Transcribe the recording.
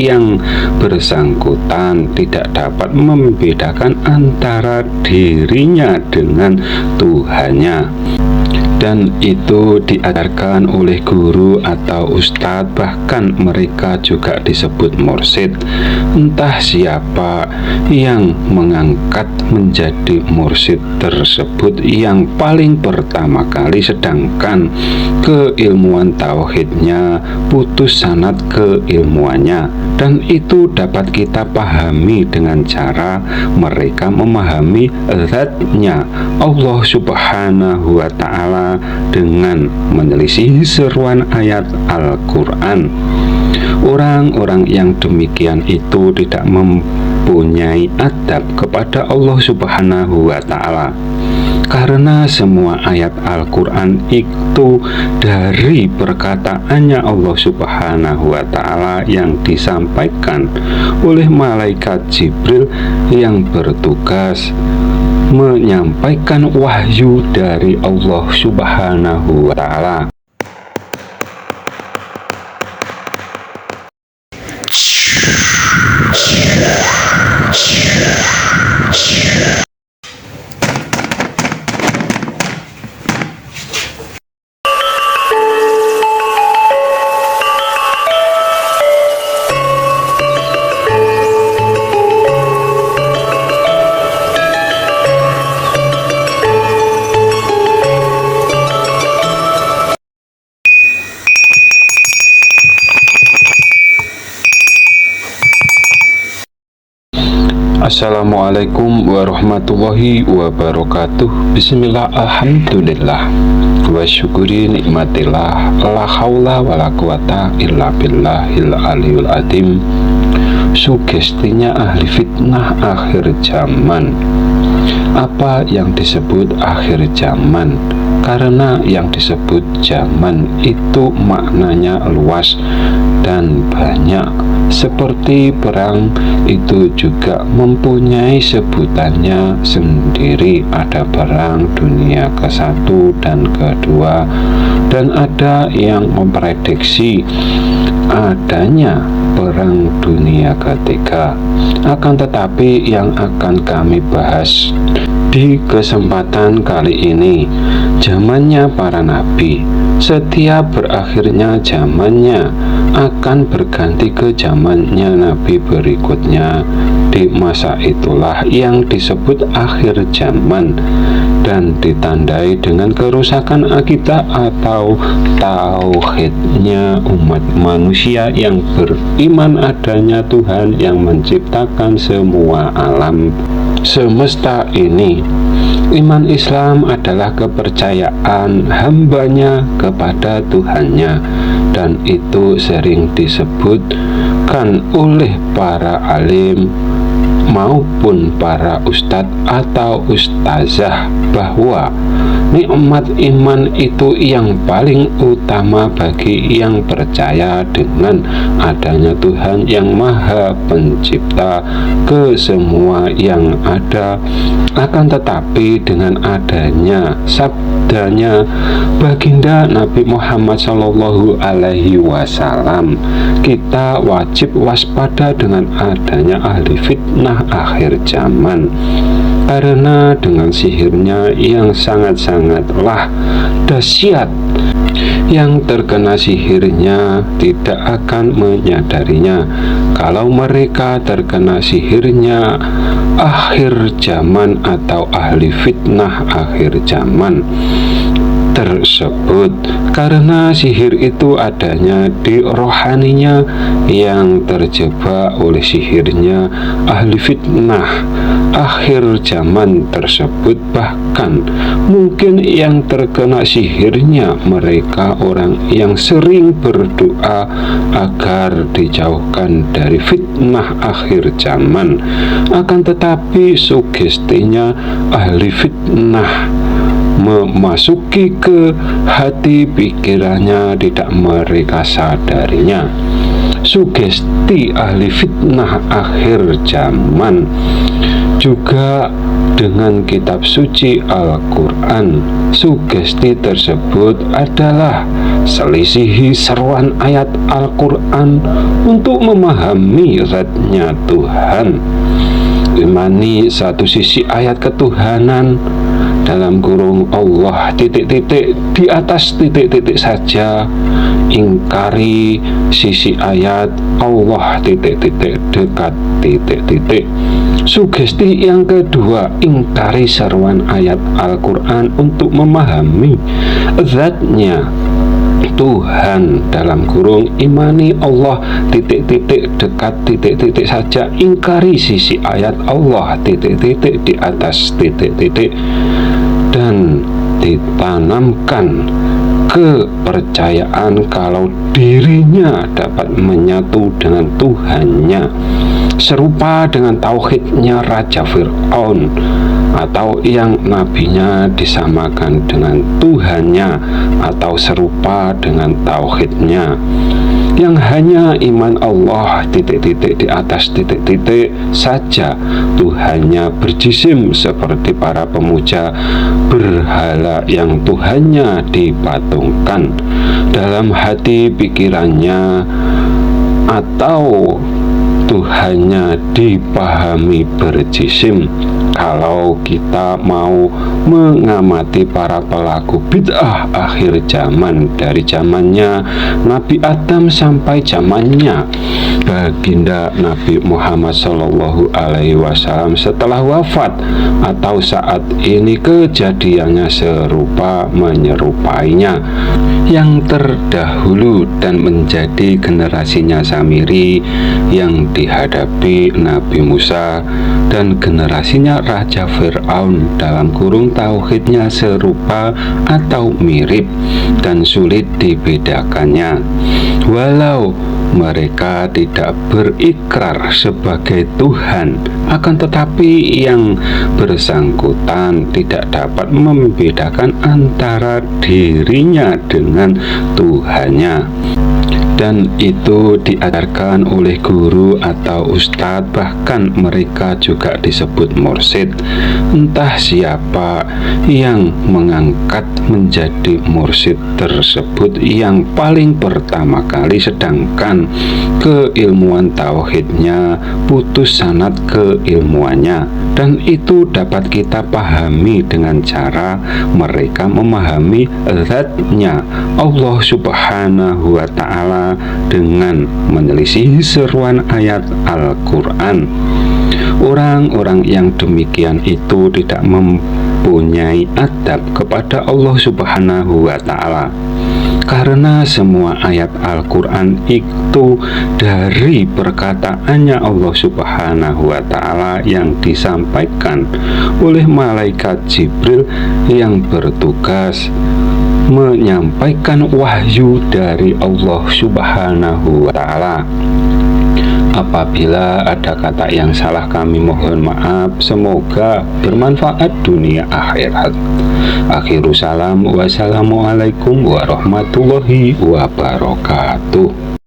yang bersangkutan tidak dapat membedakan antara dirinya dengan Tuhannya, dan itu diajarkan oleh guru atau ustadz, bahkan mereka juga disebut mursyid. Entah siapa yang mengangkat menjadi mursyid tersebut yang paling pertama kali, sedangkan keilmuan tauhidnya putus sanad keilmuannya, dan itu dapat kita pahami dengan cara mereka memahami zatnya Allah Subhanahu wa Ta'ala dengan menyelisih seruan ayat Al-Quran. Orang-orang yang demikian itu tidak mempunyai adab kepada Allah Subhanahu wa Ta'ala, karena semua ayat Al-Quran itu dari perkataannya Allah Subhanahu wa Ta'ala yang disampaikan oleh malaikat Jibril yang bertugas menyampaikan wahyu dari Allah Subhanahu wa Ta'ala. Assalamualaikum warahmatullahi wabarakatuh. Bismillah, alhamdulillah, wa syukuri nikmatillah, la haula wa la quwata illa billahil aliyul azim. Sugestinya ahli fitnah akhir zaman. Apa yang disebut akhir zaman? Karena yang disebut zaman itu maknanya luas dan banyak. Seperti perang itu juga mempunyai sebutannya sendiri. Ada perang dunia ke-1 dan ke-2, dan ada yang memprediksi adanya perang dunia ke-3. Akan tetapi yang akan kami bahas di kesempatan kali ini, zamannya para nabi. Setiap berakhirnya zamannya akan berganti ke zamannya nabi berikutnya. Di masa itulah yang disebut akhir zaman, dan ditandai dengan kerusakan akidah atau tauhidnya umat manusia yang beriman adanya Tuhan yang menciptakan semua alam semesta ini. Iman Islam adalah kepercayaan hambanya kepada Tuhannya, dan itu sering disebutkan oleh para alim maupun para ustadz atau ustazah bahwa nikmat iman itu yang paling utama bagi yang percaya dengan adanya Tuhan yang Maha Pencipta ke semua yang ada. Akan tetapi dengan adanya sabdanya baginda Nabi Muhammad Shallallahu Alaihi Wasallam, kita wajib waspada dengan adanya ahli fitnah akhir zaman, karena dengan sihirnya yang sangat-sangatlah dahsyat, yang terkena sihirnya tidak akan menyadarinya. Kalau mereka terkena sihirnya akhir zaman atau ahli fitnah akhir zaman tersebut, karena sihir itu adanya di rohaninya yang terjebak oleh sihirnya ahli fitnah akhir zaman tersebut. Bahkan mungkin yang terkena sihirnya mereka orang yang sering berdoa agar dijauhkan dari fitnah akhir zaman. Akan tetapi sugestinya ahli fitnah memasuki ke hati pikirannya, tidak mereka sadarinya. Sugesti ahli fitnah akhir zaman Juga dengan kitab suci Al-Quran. Sugesti tersebut adalah selisihi seruan ayat Al-Quran untuk memahami zatnya Tuhan, imani satu sisi ayat ketuhanan dalam kurung Allah titik-titik di atas titik-titik saja, ingkari sisi ayat Allah titik-titik dekat titik-titik. Sugesti yang kedua, ingkari seruan ayat Al-Quran untuk memahami zatnya Tuhan dalam kurung imani Allah titik-titik dekat titik-titik saja, ingkari sisi ayat Allah titik-titik di atas titik-titik, dan ditanamkan kepercayaan kalau dirinya dapat menyatu dengan Tuhannya, serupa dengan tauhidnya Raja Fir'aun, atau yang nabinya disamakan dengan Tuhannya, atau serupa dengan tauhidnya, yang hanya iman Allah titik-titik di atas titik-titik saja, Tuhannya berjisim seperti para pemuja berhala yang Tuhannya dipatungkan dalam hati pikirannya, atau Tuhannya dipahami berjisim. Kalau kita mau mengamati para pelaku bid'ah akhir zaman, dari zamannya Nabi Adam sampai zamannya baginda Nabi Muhammad SAW setelah wafat, atau saat ini kejadiannya serupa menyerupainya. Yang terdahulu dan menjadi generasinya Samiri yang dihadapi Nabi Musa, dan generasinya Raja Fir'aun dalam kurung tauhidnya serupa atau mirip dan sulit dibedakannya. Walau mereka tidak berikrar sebagai Tuhan, akan tetapi yang bersangkutan tidak dapat membedakan antara dirinya dengan Tuhannya, dan itu diajarkan oleh guru atau ustadz, bahkan mereka juga disebut mursyid. Entah siapa yang mengangkat menjadi mursyid tersebut yang paling pertama kali, sedangkan keilmuan tauhidnya putus sanad keilmuannya, dan itu dapat kita pahami dengan cara mereka memahami zatnya Allah Subhanahu wa Ta'ala dengan menyelisih seruan ayat Al-Quran. Orang-orang yang demikian itu tidak mempunyai adab kepada Allah Subhanahu wa Ta'ala, karena semua ayat Al-Quran itu dari perkataannya Allah Subhanahu wa Ta'ala yang disampaikan oleh malaikat Jibril yang bertugas menyampaikan wahyu dari Allah Subhanahu wa Ta'ala. Apabila ada kata yang salah, kami mohon maaf. Semoga bermanfaat dunia akhirat. Akhiru salam, wassalamualaikum warahmatullahi wabarakatuh.